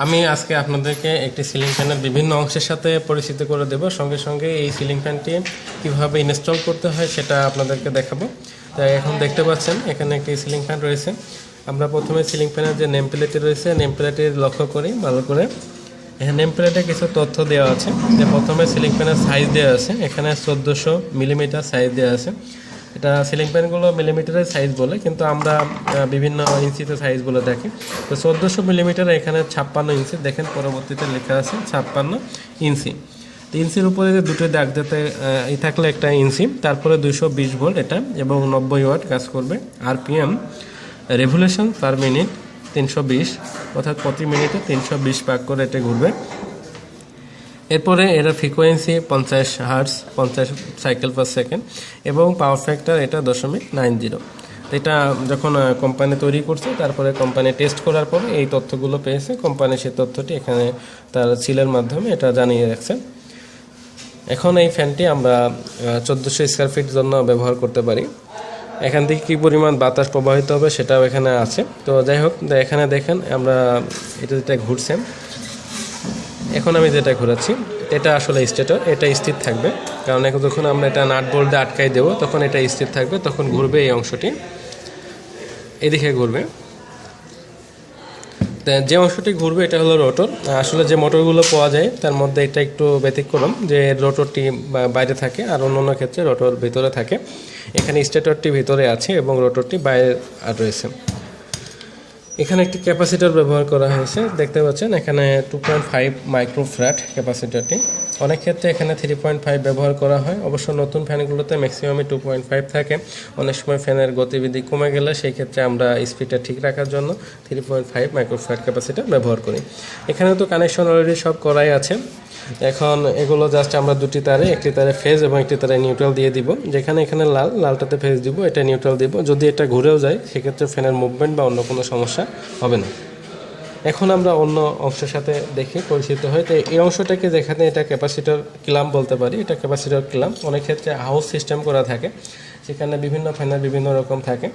আমি আজকে আপনাদেরকে একটি সিলিং ফ্যানের বিভিন্ন অংশের সাথে পরিচিত করে দেব, সঙ্গে সঙ্গে এই সিলিং ফ্যানটি কীভাবে ইনস্টল করতে হয় সেটা আপনাদেরকে দেখাবো। তাই এখন দেখতে পাচ্ছেন এখানে একটি সিলিং ফ্যান রয়েছে। আমরা প্রথমে সিলিং ফ্যানের যে নেম প্লেটটি রয়েছে, নেম প্লেটটি লক্ষ্য করি ভালো করে। এখানে নেম প্লেটে কিছু তথ্য দেওয়া আছে। যে প্রথমে সিলিং ফ্যানের সাইজ দেওয়া আছে, এখানে 1400 মিলিমিটার সাইজ দেওয়া আছে। এটা সিলিং ফ্যানগুলো মিলিমিটারের সাইজ বলে, কিন্তু আমরা বিভিন্ন ইঞ্চিতে সাইজ বলে দেখি। তো 1400 মিলিমিটার, এখানে 56 ইঞ্চি, দেখেন পরবর্তীতে লেখা আছে 56 ইঞ্চি। ইঞ্চির উপরে যে দুটো দাগ দিতে এই থাকলে একটা ইঞ্চি, তারপরে 220 ভোল্ট এটা, এবং 90 ওয়াট কাজ করবে। আরপিএম রেভলিউশন পার মিনিট 320, অর্থাৎ প্রতি মিনিটে 320 পাক করে এটা ঘুরবে। এরপরে এর frequency 50 hertz, 50 cycle per second, এবং পাওয়ার ফ্যাক্টর এটা 0.90। এটা যখন কোম্পানি তৈরি করছে, তারপরে কোম্পানি টেস্ট করার পরে এই তথ্যগুলো পেয়েছে। কোম্পানি সেই তথ্যটি এখানে তার সিলের মাধ্যমে এটা জানিয়ে রাখছে। এখন এই ফ্যানটি আমরা 1400 স্কোয়ার ফিট জন্য ব্যবহার করতে পারি। এখান থেকে কী পরিমাণ বাতাস প্রবাহিত হবে সেটাও এখানে আছে। তো যাই হোক, এখানে দেখেন আমরা এটা যেটা ঘুরছে, এখন আমি যেটা ঘোরাচ্ছি এটা আসলে স্টেটর, এটা স্থির থাকবে। কারণ এখন যখন আমরা এটা নাট বোল্ট দিয়ে আটকাই দেবো, তখন এটা স্থির থাকবে, তখন ঘুরবে এই অংশটি, এদিকে ঘুরবে। যে অংশটি ঘুরবে এটা হলো রোটর। আসলে যে মোটরগুলো পাওয়া যায় তার মধ্যে এটা একটু ব্যতিক্রম, যে রোটরটি বাইরে থাকে আর অন্য ক্ষেত্রে রোটর ভিতরে থাকে। এখানে স্টেটরটি ভিতরে আছে এবং রোটরটি বাইরে রয়েছে। এখানে একটি ক্যাপাসিটর ব্যবহার করা হয়েছে, দেখতে পাচ্ছেন এখানে 2.5 মাইক্রোফ্যারাড ক্যাপাসিটরটি। অনেক ক্ষেত্রে এখানে 3.5 ব্যবহার করা হয়। অবশ্য নতুন ফ্যানগুলোতে ম্যাক্সিমামই 2.5 থাকে। অনেক সময় ফ্যানের গতিবিধি কমে গেলে সেই ক্ষেত্রে আমরা স্পিডটা ঠিক রাখার জন্য 3.5 মাইক্রোফ্যারাড ক্যাপাসিটর ব্যবহার করি। এখানে তো কানেকশন অলরেডি সব করাই আছে। এখন এগুলো জাস্ট আমরা দুটি তারে, একটি তারে ফেজ এবং একটি তারে নিউট্রাল দিয়ে দিব। যেখানে এখানে লালটাতে ফেজ দিব, এটা নিউট্রাল দিব। যদি এটা ঘুরেও যায় সেক্ষেত্রে ফ্যানের মুভমেন্ট বা অন্য কোনো সমস্যা হবে না। এখন আমরা অন্য অংশের সাথে দেখি পরিচিত হয়। তো এই অংশটাকে, যেখানে এটা ক্যাপাসিটর ক্লাম্প বলতে পারি, এটা ক্যাপাসিটর ক্লাম্প। অনেক ক্ষেত্রে হাউস সিস্টেম করা থাকে, সেখানে বিভিন্ন ফ্যানের বিভিন্ন রকম থাকে।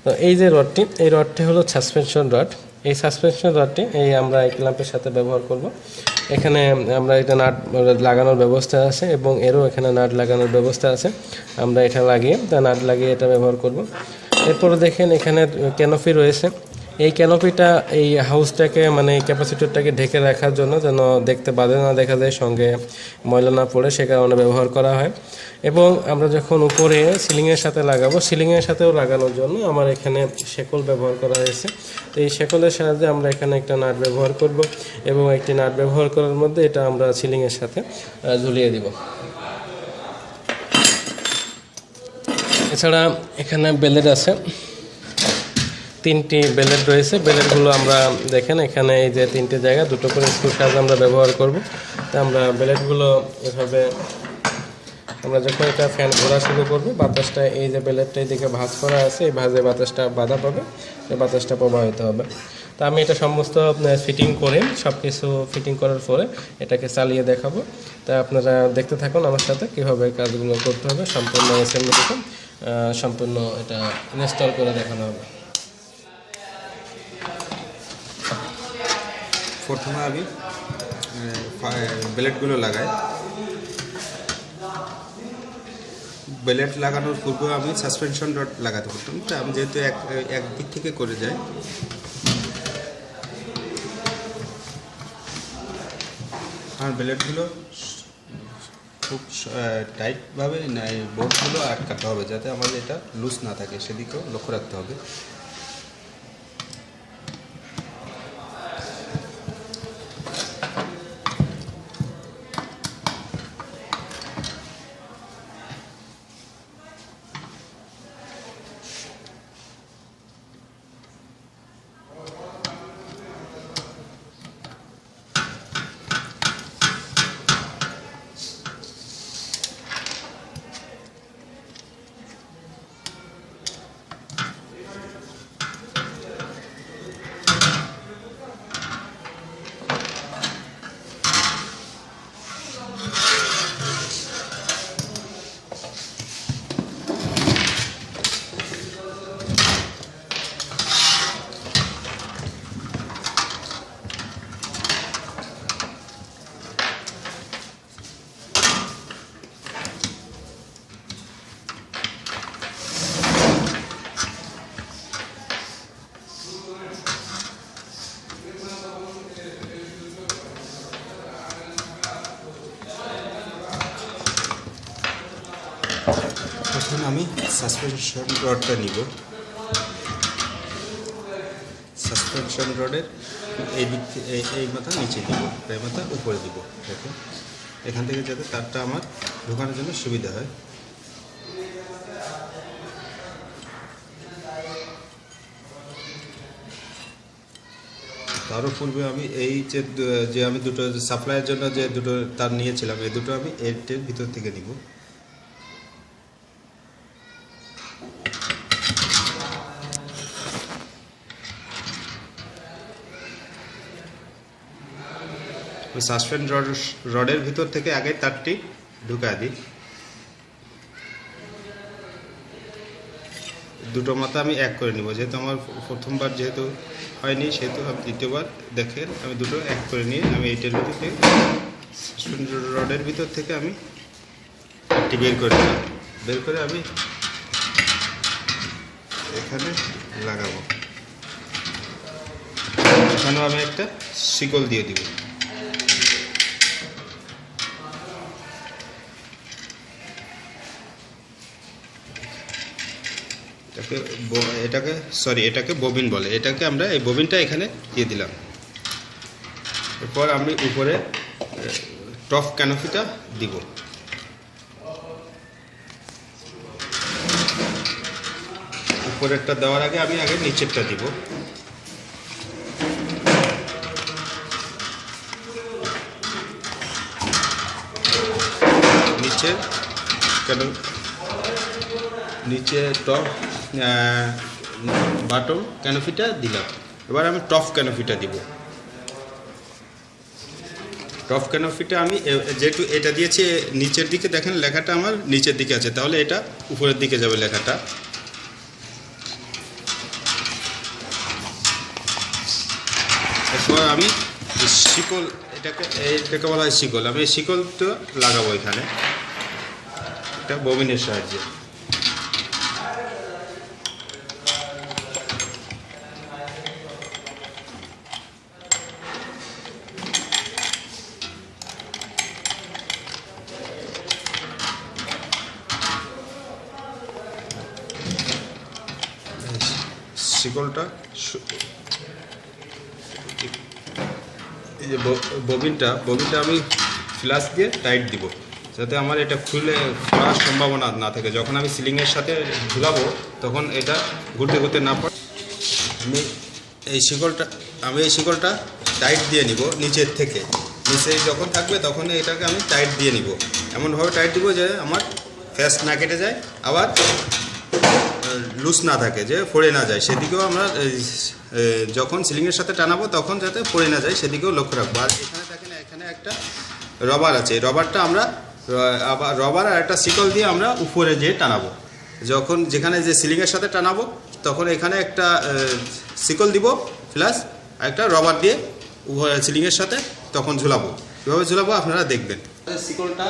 তো এই যে রডটি, এই রডটি হলো সাসপেনশন রড। এই সাসপেনশন রডটি আমরা এই ক্লাম্পের সাথে ব্যবহার করব। এখানে আমরা এটা নাট লাগানোর ব্যবস্থা আছে, এবং এরও এখানে নাট লাগানোর ব্যবস্থা আছে। আমরা এটা লাগিয়ে নাট লাগিয়ে এটা ব্যবহার করব। এরপরে দেখেন এখানে ক্যানোপি রয়েছে। এই ক্যানোপিটা এই হাউসটাকে, মানে ক্যাপাসিটরটাকে ঢেকে রাখার জন্য, যেন দেখতে বাদে না দেখা যায়, সঙ্গে ময়লা না পড়ে, সে কারণে ব্যবহার করা হয়। এবং আমরা যখন উপরে সিলিংয়ের সাথে লাগাবো, সিলিংয়ের সাথেও লাগানোর জন্য আমার এখানে শেকল ব্যবহার করা হয়েছে। তো এই শেকলের সাহায্যে আমরা এখানে একটা নাট ব্যবহার করব, এবং একটি নাট ব্যবহার করার মধ্যে এটা আমরা সিলিংয়ের সাথে ঝুলিয়ে দিব। এছাড়া এখানে বেলেট আছে, 3টি বেলেট রয়েছে। বেলেটগুলো আমরা দেখেন এখানে এই যে 3টে জায়গা, 2টো করে স্ক্রুর সাহায্যে আমরা ব্যবহার করব। তো আমরা বেলেটগুলো এভাবে, আমরা যখন এটা ফ্যান ঘোরা শুরু করবে, বাতাসটা এই যে বেলেটটা এদিকে ভাঁজ করা আছে, এই ভাঁজে বাতাসটা বাধা পাবে, এই বাতাসটা প্রবাহিত হবে। তো আমি এটা সমস্ত ফিটিং করে, সব কিছু ফিটিং করার পরে এটাকে চালিয়ে দেখাবো। তা আপনারা দেখতে থাকুন আমার সাথে কীভাবে কাজগুলো করতে হবে। সম্পূর্ণ অ্যাসেম্বলি থেকে সম্পূর্ণ এটা ইনস্টল করে দেখানো হবে। প্রথমে আমি বেলেটগুলো লাগাই। বেলেট লাগানোর পূর্বে আমি সাসপেনশন রড লাগাতে পারতাম, তো আমি যেহেতু এক দিক থেকে করে যাই, আমার বেলেটগুলো খুব টাইটভাবে বোল্টগুলো আটকাতে হবে, যাতে আমাদের এটা লুজ না থাকে, সেদিকেও লক্ষ্য রাখতে হবে। আমি সাসপেনশন রডটা নিব। সাসপেনশন রডের এই দিক এই মাথা নিচে দিব, এই মাথা উপরে দিব, দেখুন এখান থেকে যাতে তারটা আমার ঢোকানোর জন্য সুবিধা হয়। তারও পূর্বে আমি এই যে আমি দুটো সাপ্লাইয়ের জন্য যে দুটো তার নিয়েছিলাম, এই দুটো আমি এর ভিতর থেকে দিব। সাসপেন্ড রডের ভিতর থেকে আগে তারটি ঢুকা দিই। দুটো মাথা আমি এক করে নিব, যেহেতু আমার প্রথমবার যেহেতু হয়নি সেহেতু আমি দ্বিতীয়বার দেখেন আমি দুটো এক করে নিয়ে আমি এইটার ভিতর থেকে সাসপেন্ড রডের ভিতর থেকে আমি একটি বের করে দিলাম। বের করে আমি এখানে লাগাবো। এখানেও আমি একটা শিকল দিয়ে দিব। এটাকে ববিন বলে। এটাকে আমরা এই ববিনটা এখানে দিয়ে দিলাম। এরপর আমি উপরে টপ ক্যানোপিটা দিব। উপরেরটা দেওয়ার আগে আমি আগে নিচেরটা দিব। নিচে টপ বাটম ক্যানোপিটা দিলাম। এবার আমি টপ ক্যানোপিটা দিব। টপ ক্যানোপিটা আমি যেহেতু এটা দিয়েছি নিচের দিকে, দেখেন লেখাটা আমার নিচের দিকে আছে, তাহলে এটা উপরের দিকে যাবে লেখাটা। এরপর আমি শিকল, এটাকে বলা হয় শিকল, আমি এই শিকলটা লাগাবো এখানে এটা ববিনের সাহায্যে। শিকলটা এই যে ববিনটা আমি ফ্লাশ দিয়ে টাইট দিব, যাতে আমার এটা খোলার সম্ভাবনা না থাকে। যখন আমি সিলিংয়ের সাথে ঝুলাবো তখন এটা ঘুরতে ঘুরতে না পড়ে। আমি এই শিকলটা টাইট দিয়ে নিব নিচের থেকে। নিচে যখন থাকবে তখন এটাকে আমি টাইট দিয়ে নিব, এমনভাবে টাইট দিব যে আমার ফ্যাস না কেটে যায়, আবার লুজ না থাকে, যে পড়ে না যায়। সেদিকেও আমরা যখন সিলিংয়ের সাথে টানাবো তখন যাতে পড়ে না যায় সেদিকেও লক্ষ্য রাখবো। আর এখানে দেখেন এখানে একটা রবার আছে, রবারটা আমরা আবার রবার আর একটা শিকল দিয়ে আমরা উপরে যেয়ে টানাবো। যেখানে যে সিলিংয়ের সাথে টানাবো তখন এখানে একটা শিকল দিব প্লাস একটা রবার দিয়ে সিলিংয়ের সাথে তখন ঝুলাবো। কীভাবে ঝুলাবো আপনারা দেখবেন। শিকলটা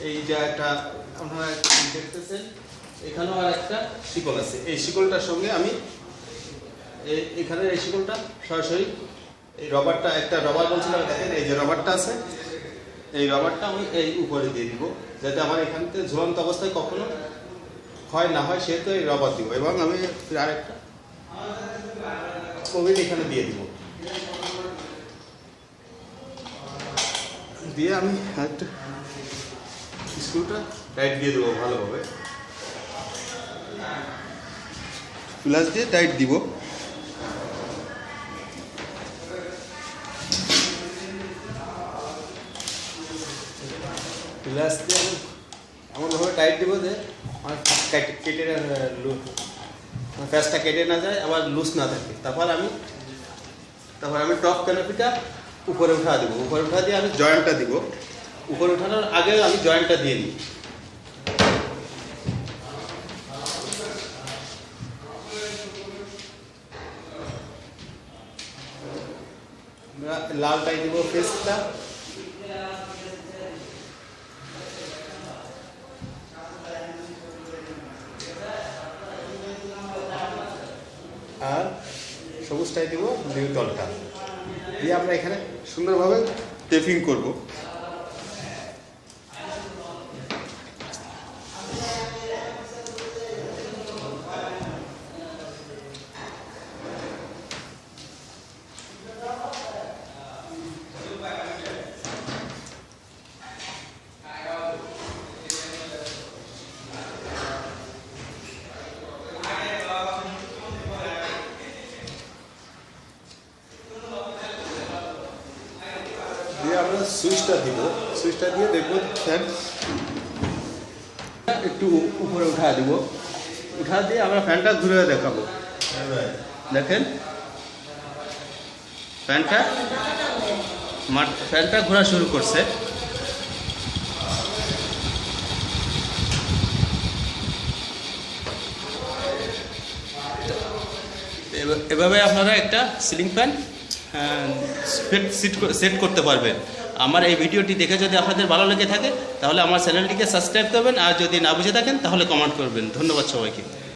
এই যে একটা আপনারা দেখতেছেন, এখানেও আর একটা শিকল আছে। এই শিকলটার সঙ্গে আমি এখানে এই শিকলটা সরাসরি এই রবারটা, একটা রবার বলছিলাম দেখেন, এই যে রবারটা আছে, এই রবারটা আমি এই উপরে দিয়ে দিব, যাতে আমার এখান থেকে ঝুলন্ত অবস্থায় কখনো ক্ষয় না হয়, সেহেতু এই রবার দিব। এবং আমি আরেকটা কোভিড এখানে দিয়ে দিব, দিয়ে আমি একটা স্ক্রুটা টাইট দিয়ে দেবো ভালোভাবে, প্লাস দিয়ে টাইট দিব। প্লাস দিয়ে আমি এমনভাবে টাইট দিব যে আমার কেটে ফ্যাসটা কেটে না যায়, আবার লুজ না থাকে। তারপর আমি টপ ক্যানোপিটা উপরে উঠা দেবো। উপরে উঠা দিয়ে আমি জয়েন্টটা দিব। উপরে উঠানোর আগে আমি জয়েন্টটা দিয়ে নিই। লালটাই দিব ফেসটা, আর সবুজটাই দিব দুই তলটা দিয়ে আমরা এখানে সুন্দরভাবে টেপিং করব। আমরা সুইচটা দিব, সুইচটা দিয়ে দেখবো ফ্যান একটু উপরে উঠা দিব, উঠা দিয়ে আমরা ফ্যানটা ঘুরে দেখাবো। দেখেন ফ্যানটা ঘোরা শুরু করছে। এভাবে আপনারা একটা সিলিং ফ্যান সেট করতে পারবেন। আমার এই ভিডিওটি দেখে যদি আপনাদের ভালো লেগে থাকে তাহলে আমার চ্যানেলটিকে সাবস্ক্রাইব করবেন, আর যদি না বুঝে থাকেন তাহলে কমেন্ট করবেন। ধন্যবাদ সবাইকে।